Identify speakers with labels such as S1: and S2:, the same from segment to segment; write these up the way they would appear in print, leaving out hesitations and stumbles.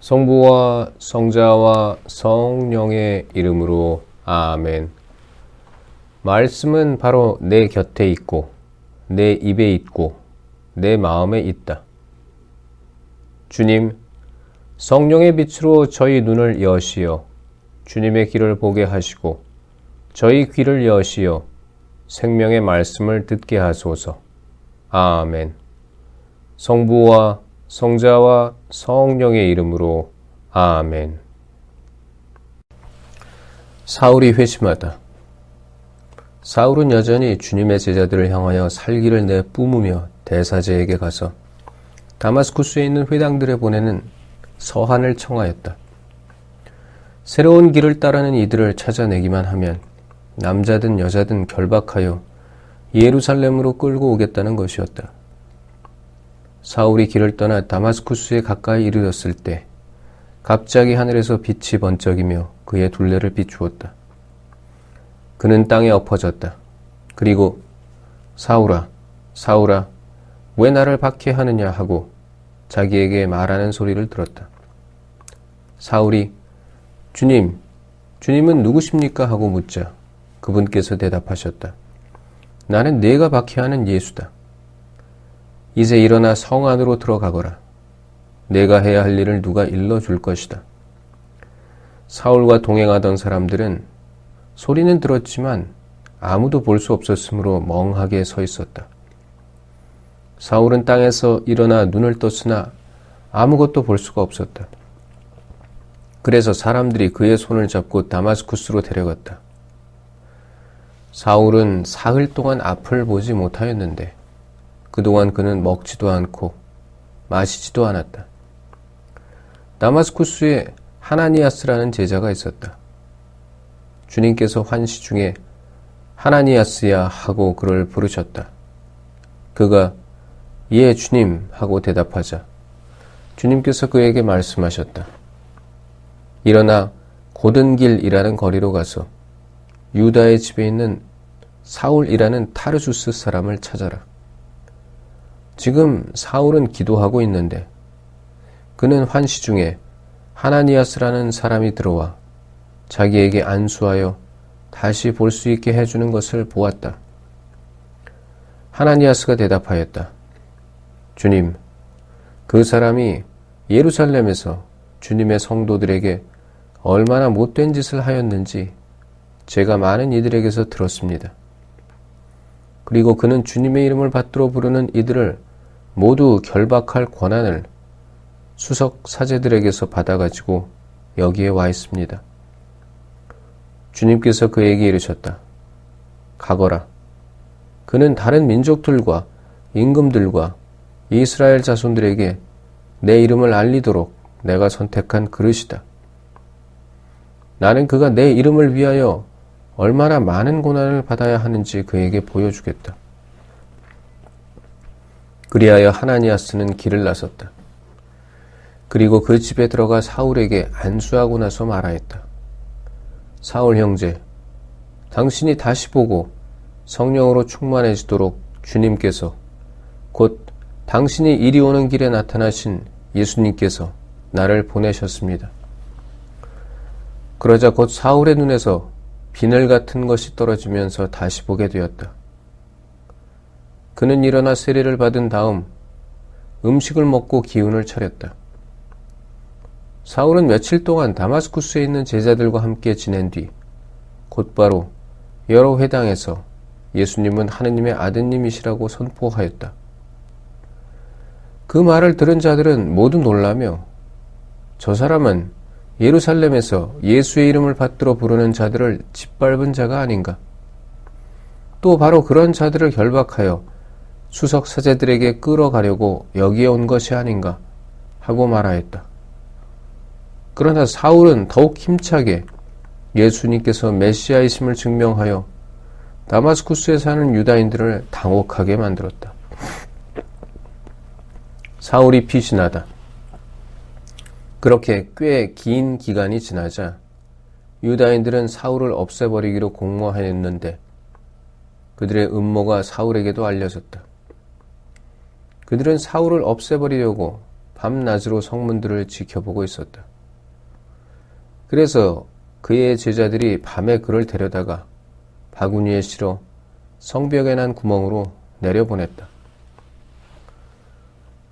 S1: 성부와 성자와 성령의 이름으로 아멘. 말씀은 바로 내 곁에 있고 내 입에 있고 내 마음에 있다. 주님, 성령의 빛으로 저희 눈을 여시어 주님의 길을 보게 하시고 저희 귀를 여시어 생명의 말씀을 듣게 하소서. 아멘. 성부와 성자와 성령의 이름으로 아멘. 사울이 회심하다. 사울은 여전히 주님의 제자들을 향하여 살기를 내뿜으며 대사제에게 가서 다마스쿠스에 있는 회당들에 보내는 서한을 청하였다. 새로운 길을 따르는 이들을 찾아내기만 하면 남자든 여자든 결박하여 예루살렘으로 끌고 오겠다는 것이었다. 사울이 길을 떠나 다마스쿠스에 가까이 이르렀을 때 갑자기 하늘에서 빛이 번쩍이며 그의 둘레를 비추었다. 그는 땅에 엎어졌다. 그리고 사울아, 사울아, 왜 나를 박해하느냐 하고 자기에게 말하는 소리를 들었다. 사울이 주님은 누구십니까? 하고 묻자 그분께서 대답하셨다. 나는 네가 박해하는 예수다. 이제 일어나 성 안으로 들어가거라. 내가 해야 할 일을 누가 일러줄 것이다. 사울과 동행하던 사람들은 소리는 들었지만 아무도 볼 수 없었으므로 멍하게 서 있었다. 사울은 땅에서 일어나 눈을 떴으나 아무것도 볼 수가 없었다. 그래서 사람들이 그의 손을 잡고 다마스쿠스로 데려갔다. 사울은 사흘 동안 앞을 보지 못하였는데 그동안 그는 먹지도 않고 마시지도 않았다. 다마스쿠스에 하나니아스라는 제자가 있었다. 주님께서 환시 중에 하나니아스야 하고 그를 부르셨다. 그가 예 주님 하고 대답하자 주님께서 그에게 말씀하셨다. 일어나 고든길이라는 거리로 가서 유다의 집에 있는 사울이라는 타르수스 사람을 찾아라. 지금 사울은 기도하고 있는데 그는 환시 중에 하나니아스라는 사람이 들어와 자기에게 안수하여 다시 볼 수 있게 해주는 것을 보았다. 하나니아스가 대답하였다. 주님, 그 사람이 예루살렘에서 주님의 성도들에게 얼마나 못된 짓을 하였는지 제가 많은 이들에게서 들었습니다. 그리고 그는 주님의 이름을 받들어 부르는 이들을 모두 결박할 권한을 수석 사제들에게서 받아가지고 여기에 와 있습니다. 주님께서 그에게 이르셨다. 가거라. 그는 다른 민족들과 임금들과 이스라엘 자손들에게 내 이름을 알리도록 내가 선택한 그릇이다. 나는 그가 내 이름을 위하여 얼마나 많은 고난을 받아야 하는지 그에게 보여주겠다. 그리하여 하나니아스는 길을 나섰다. 그리고 그 집에 들어가 사울에게 안수하고 나서 말하였다. 사울 형제, 당신이 다시 보고 성령으로 충만해지도록 주님께서 곧 당신이 이리 오는 길에 나타나신 예수님께서 나를 보내셨습니다. 그러자 곧 사울의 눈에서 비늘 같은 것이 떨어지면서 다시 보게 되었다. 그는 일어나 세례를 받은 다음 음식을 먹고 기운을 차렸다. 사울은 며칠 동안 다마스쿠스에 있는 제자들과 함께 지낸 뒤 곧바로 여러 회당에서 예수님은 하느님의 아드님이시라고 선포하였다. 그 말을 들은 자들은 모두 놀라며 저 사람은 예루살렘에서 예수의 이름을 받들어 부르는 자들을 짓밟은 자가 아닌가? 또 바로 그런 자들을 결박하여 수석 사제들에게 끌어가려고 여기에 온 것이 아닌가? 하고 말하였다. 그러나 사울은 더욱 힘차게 예수님께서 메시아이심을 증명하여 다마스쿠스에 사는 유다인들을 당혹하게 만들었다. 사울이 피신하다. 그렇게 꽤 긴 기간이 지나자 유다인들은 사울을 없애버리기로 공모하였는데 그들의 음모가 사울에게도 알려졌다. 그들은 사울을 없애버리려고 밤낮으로 성문들을 지켜보고 있었다. 그래서 그의 제자들이 밤에 그를 데려다가 바구니에 실어 성벽에 난 구멍으로 내려보냈다.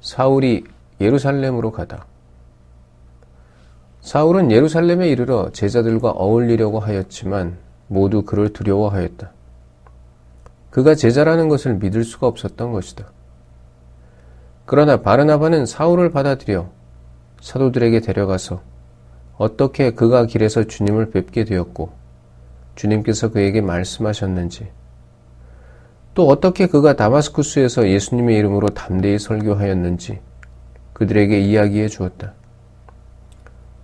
S1: 사울이 예루살렘으로 가다. 사울은 예루살렘에 이르러 제자들과 어울리려고 하였지만 모두 그를 두려워하였다. 그가 제자라는 것을 믿을 수가 없었던 것이다. 그러나 바르나바는 사울을 받아들여 사도들에게 데려가서 어떻게 그가 길에서 주님을 뵙게 되었고 주님께서 그에게 말씀하셨는지, 또 어떻게 그가 다마스쿠스에서 예수님의 이름으로 담대히 설교하였는지 그들에게 이야기해 주었다.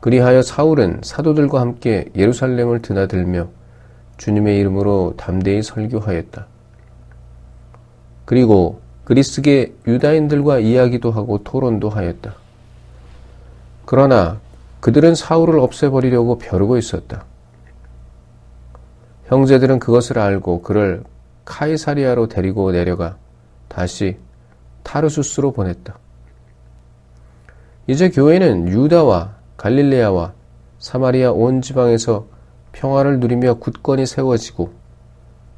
S1: 그리하여 사울은 사도들과 함께 예루살렘을 드나들며 주님의 이름으로 담대히 설교하였다. 그리고 그리스계 유다인들과 이야기도 하고 토론도 하였다. 그러나 그들은 사울을 없애버리려고 벼르고 있었다. 형제들은 그것을 알고 그를 카이사리아로 데리고 내려가 다시 타르수스로 보냈다. 이제 교회는 유다와 갈릴레아와 사마리아 온 지방에서 평화를 누리며 굳건히 세워지고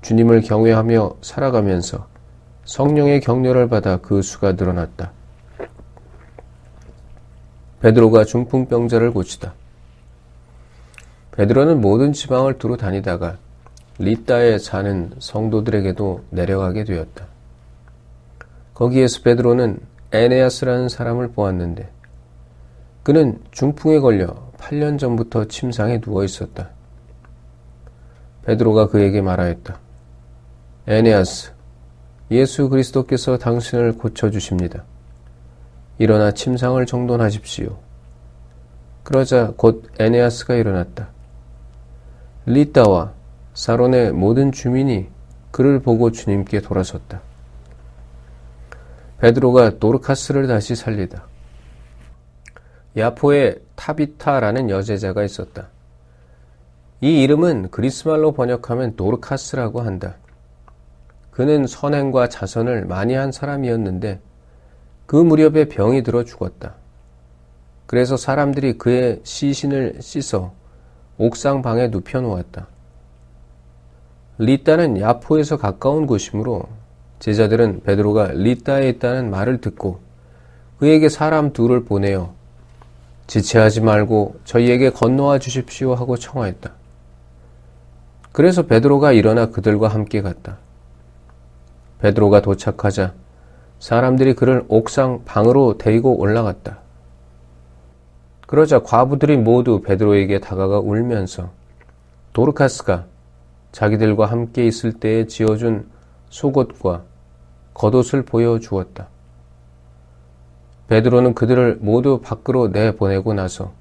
S1: 주님을 경외하며 살아가면서 성령의 격려를 받아 그 수가 늘어났다. 베드로가 중풍병자를 고치다. 베드로는 모든 지방을 두루 다니다가 리따에 사는 성도들에게도 내려가게 되었다. 거기에서 베드로는 에네아스라는 사람을 보았는데 그는 중풍에 걸려 8년 전부터 침상에 누워 있었다. 베드로가 그에게 말하였다. 에네아스, 예수 그리스도께서 당신을 고쳐주십니다. 일어나 침상을 정돈하십시오. 그러자 곧 에네아스가 일어났다. 리따와 사론의 모든 주민이 그를 보고 주님께 돌아섰다. 베드로가 도르카스를 다시 살리다. 야포에 타비타라는 여제자가 있었다. 이 이름은 그리스말로 번역하면 도르카스라고 한다. 그는 선행과 자선을 많이 한 사람이었는데 그 무렵에 병이 들어 죽었다. 그래서 사람들이 그의 시신을 씻어 옥상 방에 눕혀 놓았다. 리따는 야포에서 가까운 곳이므로 제자들은 베드로가 리따에 있다는 말을 듣고 그에게 사람 둘을 보내어 지체하지 말고 저희에게 건너와 주십시오 하고 청하였다. 그래서 베드로가 일어나 그들과 함께 갔다. 베드로가 도착하자 사람들이 그를 옥상 방으로 데리고 올라갔다. 그러자 과부들이 모두 베드로에게 다가가 울면서 도르카스가 자기들과 함께 있을 때에 지어준 속옷과 겉옷을 보여주었다. 베드로는 그들을 모두 밖으로 내보내고 나서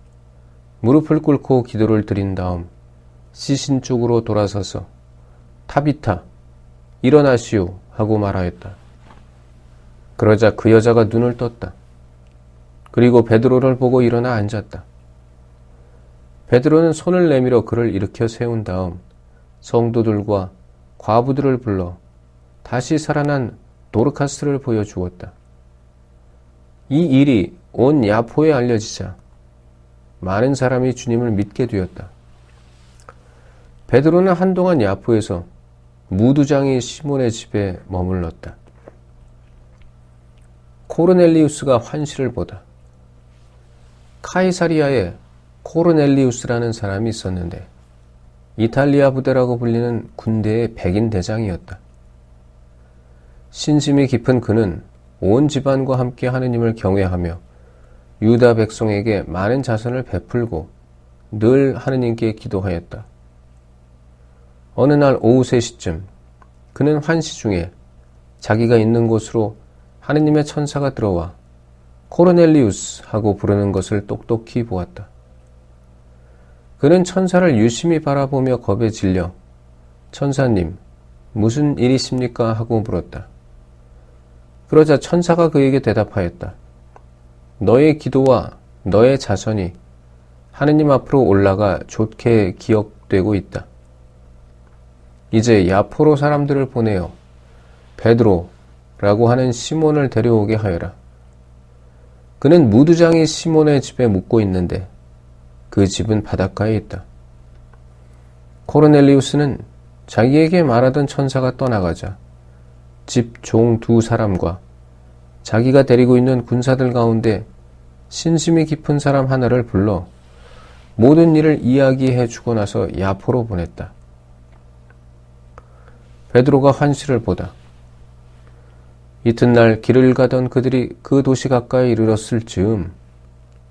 S1: 무릎을 꿇고 기도를 드린 다음 시신 쪽으로 돌아서서 타비타, 일어나시오 하고 말하였다. 그러자 그 여자가 눈을 떴다. 그리고 베드로를 보고 일어나 앉았다. 베드로는 손을 내밀어 그를 일으켜 세운 다음 성도들과 과부들을 불러 다시 살아난 도르카스를 보여주었다. 이 일이 온 야포에 알려지자 많은 사람이 주님을 믿게 되었다. 베드로는 한동안 야포에서 무두장이 시몬의 집에 머물렀다. 코르넬리우스가 환시를 보다. 카이사리아에 코르넬리우스라는 사람이 있었는데 이탈리아 부대라고 불리는 군대의 백인 대장이었다. 신심이 깊은 그는 온 집안과 함께 하느님을 경외하며 유다 백성에게 많은 자선을 베풀고 늘 하느님께 기도하였다. 어느 날 오후 3시쯤 그는 환시 중에 자기가 있는 곳으로 하느님의 천사가 들어와 코르넬리우스 하고 부르는 것을 똑똑히 보았다. 그는 천사를 유심히 바라보며 겁에 질려 천사님, 무슨 일이십니까? 하고 물었다. 그러자 천사가 그에게 대답하였다. 너의 기도와 너의 자선이 하느님 앞으로 올라가 좋게 기억되고 있다. 이제 야포로 사람들을 보내어 베드로라고 하는 시몬을 데려오게 하여라. 그는 무두장이 시몬의 집에 묵고 있는데 그 집은 바닷가에 있다. 코르넬리우스는 자기에게 말하던 천사가 떠나가자 집 종 2사람과 자기가 데리고 있는 군사들 가운데 신심이 깊은 사람 하나를 불러 모든 일을 이야기해 주고 나서 야포로 보냈다. 베드로가 환시를 보다. 이튿날 길을 가던 그들이 그 도시 가까이 이르렀을 즈음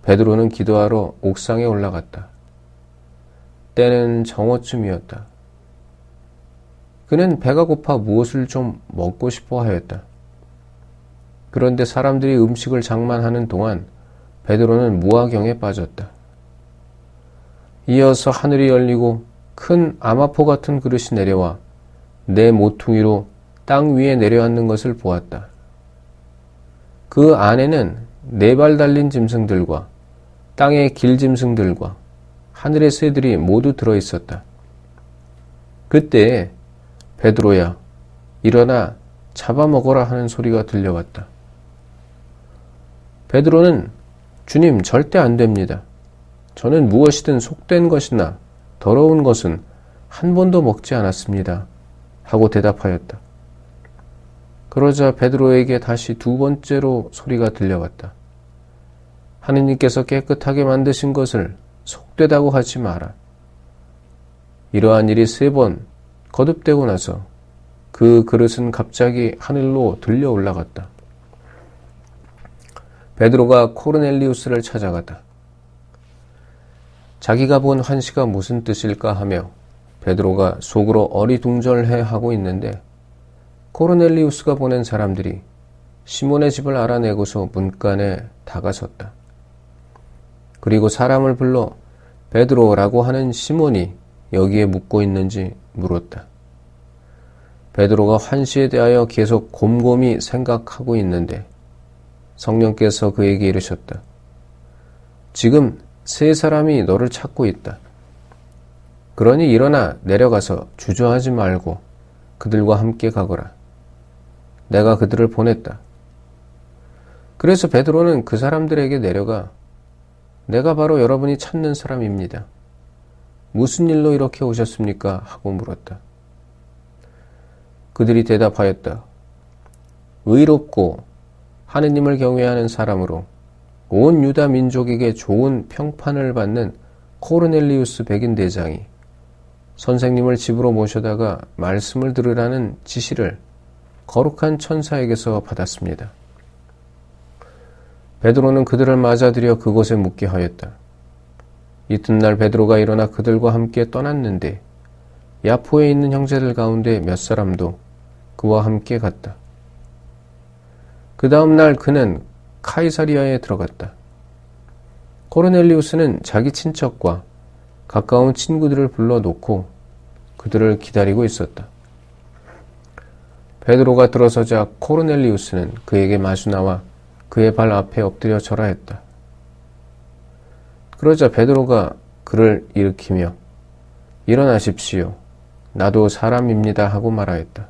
S1: 베드로는 기도하러 옥상에 올라갔다. 때는 정오쯤이었다. 그는 배가 고파 무엇을 좀 먹고 싶어 하였다. 그런데 사람들이 음식을 장만하는 동안 베드로는 무화경에 빠졌다. 이어서 하늘이 열리고 큰 아마포 같은 그릇이 내려와 내 모퉁이로 땅 위에 내려앉는 것을 보았다. 그 안에는 4발 달린 짐승들과 땅의 길짐승들과 하늘의 새들이 모두 들어있었다. 그때 베드로야, 일어나 잡아먹어라 하는 소리가 들려왔다. 베드로는 주님, 절대 안 됩니다. 저는 무엇이든 속된 것이나 더러운 것은 한 번도 먹지 않았습니다. 하고 대답하였다. 그러자 베드로에게 다시 2번째로 소리가 들려왔다. 하느님께서 깨끗하게 만드신 것을 속되다고 하지 마라. 이러한 일이 3번 거듭되고 나서 그 그릇은 갑자기 하늘로 들려 올라갔다. 베드로가 코르넬리우스를 찾아갔다. 자기가 본 환시가 무슨 뜻일까 하며 베드로가 속으로 어리둥절해 하고 있는데 코르넬리우스가 보낸 사람들이 시몬의 집을 알아내고서 문간에 다가섰다. 그리고 사람을 불러 베드로라고 하는 시몬이 여기에 묵고 있는지 물었다. 베드로가 환시에 대하여 계속 곰곰이 생각하고 있는데 성령께서 그에게 이르셨다. 지금 3사람이 너를 찾고 있다. 그러니 일어나 내려가서 주저하지 말고 그들과 함께 가거라. 내가 그들을 보냈다. 그래서 베드로는 그 사람들에게 내려가 내가 바로 여러분이 찾는 사람입니다. 무슨 일로 이렇게 오셨습니까? 하고 물었다. 그들이 대답하였다. 의롭고 하느님을 경외하는 사람으로 온 유다 민족에게 좋은 평판을 받는 코르넬리우스 백인 대장이 선생님을 집으로 모셔다가 말씀을 들으라는 지시를 거룩한 천사에게서 받았습니다. 베드로는 그들을 맞아들여 그곳에 묵게 하였다. 이튿날 베드로가 일어나 그들과 함께 떠났는데 야포에 있는 형제들 가운데 몇 사람도 그와 함께 갔다. 그 다음 날 그는 카이사리아에 들어갔다. 코르넬리우스는 자기 친척과 가까운 친구들을 불러놓고 그들을 기다리고 있었다. 베드로가 들어서자 코르넬리우스는 그에게 마주 나와 그의 발 앞에 엎드려 절하였다. 그러자 베드로가 그를 일으키며 일어나십시오. 나도 사람입니다 하고 말하였다.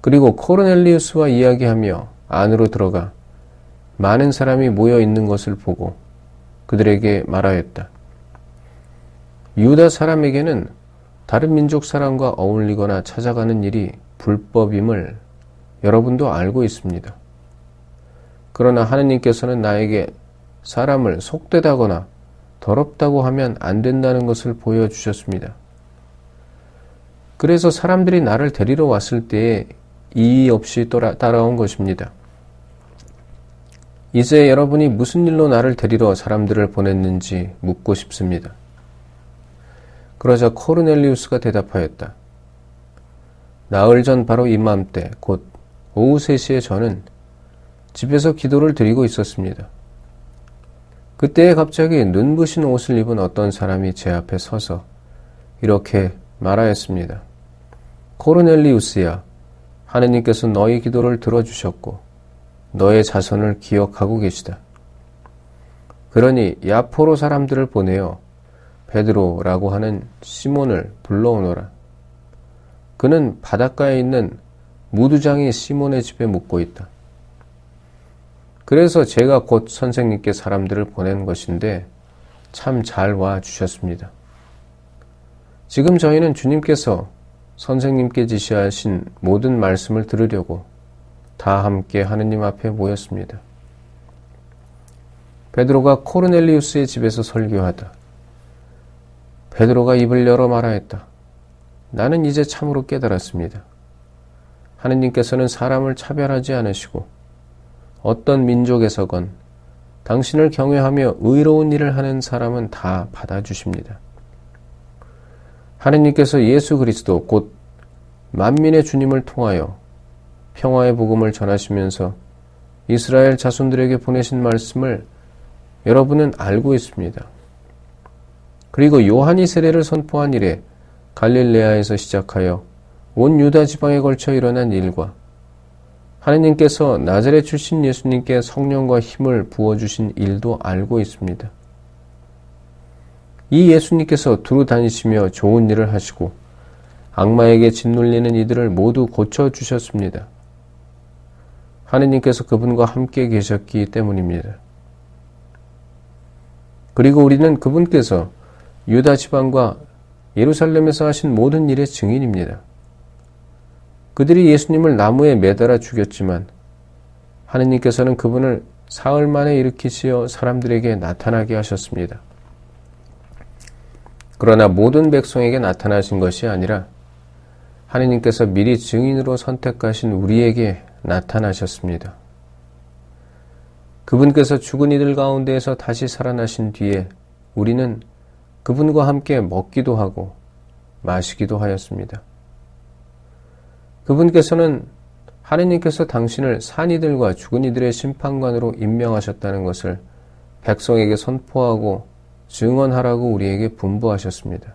S1: 그리고 코르넬리우스와 이야기하며 안으로 들어가 많은 사람이 모여 있는 것을 보고 그들에게 말하였다. 유다 사람에게는 다른 민족 사람과 어울리거나 찾아가는 일이 불법임을 여러분도 알고 있습니다. 그러나 하느님께서는 나에게 사람을 속되다거나 더럽다고 하면 안 된다는 것을 보여주셨습니다. 그래서 사람들이 나를 데리러 왔을 때에 이의 없이 따라온 것입니다. 이제 여러분이 무슨 일로 나를 데리러 사람들을 보냈는지 묻고 싶습니다. 그러자 코르넬리우스가 대답하였다. 나흘 전 바로 이맘때 곧 오후 3시에 저는 집에서 기도를 드리고 있었습니다. 그때 갑자기 눈부신 옷을 입은 어떤 사람이 제 앞에 서서 이렇게 말하였습니다. 코르넬리우스야, 하느님께서 너희 기도를 들어주셨고 너의 자손을 기억하고 계시다. 그러니 야포로 사람들을 보내어 베드로라고 하는 시몬을 불러오너라. 그는 바닷가에 있는 무두장이 시몬의 집에 묵고 있다. 그래서 제가 곧 선생님께 사람들을 보낸 것인데 참 잘 와 주셨습니다. 지금 저희는 주님께서 선생님께 지시하신 모든 말씀을 들으려고 다 함께 하느님 앞에 모였습니다. 베드로가 코르넬리우스의 집에서 설교하다 베드로가 입을 열어 말하였다. 나는 이제 참으로 깨달았습니다. 하느님께서는 사람을 차별하지 않으시고 어떤 민족에서건 당신을 경외하며 의로운 일을 하는 사람은 다 받아주십니다. 하느님께서 예수 그리스도 곧 만민의 주님을 통하여 평화의 복음을 전하시면서 이스라엘 자손들에게 보내신 말씀을 여러분은 알고 있습니다. 그리고 요한이 세례를 선포한 이래 갈릴레아에서 시작하여 온 유다 지방에 걸쳐 일어난 일과 하느님께서 나자렛 출신 예수님께 성령과 힘을 부어주신 일도 알고 있습니다. 이 예수님께서 두루 다니시며 좋은 일을 하시고 악마에게 짓눌리는 이들을 모두 고쳐주셨습니다. 하느님께서 그분과 함께 계셨기 때문입니다. 그리고 우리는 그분께서 유다 지방과 예루살렘에서 하신 모든 일의 증인입니다. 그들이 예수님을 나무에 매달아 죽였지만 하느님께서는 그분을 사흘 만에 일으키시어 사람들에게 나타나게 하셨습니다. 그러나 모든 백성에게 나타나신 것이 아니라 하느님께서 미리 증인으로 선택하신 우리에게 나타나셨습니다. 그분께서 죽은 이들 가운데에서 다시 살아나신 뒤에 우리는 그분과 함께 먹기도 하고 마시기도 하였습니다. 그분께서는 하느님께서 당신을 산 이들과 죽은 이들의 심판관으로 임명하셨다는 것을 백성에게 선포하고 증언하라고 우리에게 분부하셨습니다.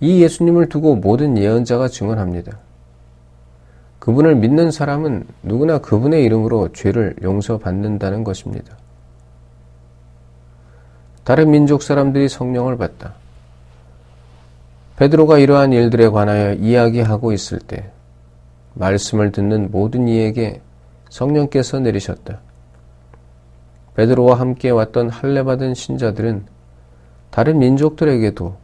S1: 이 예수님을 두고 모든 예언자가 증언합니다. 그분을 믿는 사람은 누구나 그분의 이름으로 죄를 용서받는다는 것입니다. 다른 민족 사람들이 성령을 받다. 베드로가 이러한 일들에 관하여 이야기하고 있을 때 말씀을 듣는 모든 이에게 성령께서 내리셨다. 베드로와 함께 왔던 할례받은 신자들은 다른 민족들에게도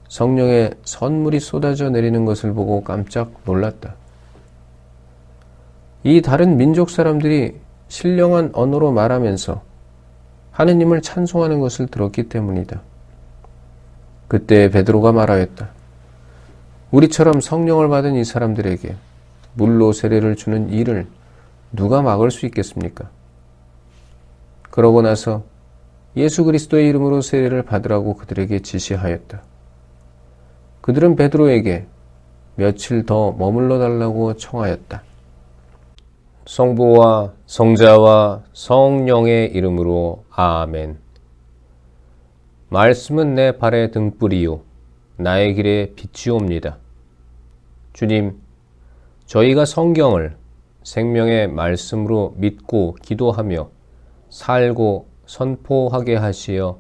S1: 성령의 선물이 쏟아져 내리는 것을 보고 깜짝 놀랐다. 이 다른 민족 사람들이 신령한 언어로 말하면서 하느님을 찬송하는 것을 들었기 때문이다. 그때 베드로가 말하였다. 우리처럼 성령을 받은 이 사람들에게 물로 세례를 주는 일을 누가 막을 수 있겠습니까? 그러고 나서 예수 그리스도의 이름으로 세례를 받으라고 그들에게 지시하였다. 그들은 베드로에게 며칠 더 머물러 달라고 청하였다. 성부와 성자와 성령의 이름으로 아멘. 말씀은 내 발의 등불이요 나의 길에 빛이옵니다. 주님, 저희가 성경을 생명의 말씀으로 믿고 기도하며 살고 선포하게 하시어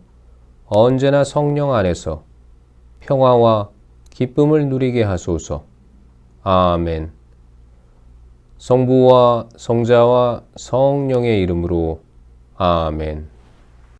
S1: 언제나 성령 안에서 평화와 기쁨을 누리게 하소서. 아멘. 성부와 성자와 성령의 이름으로 아멘.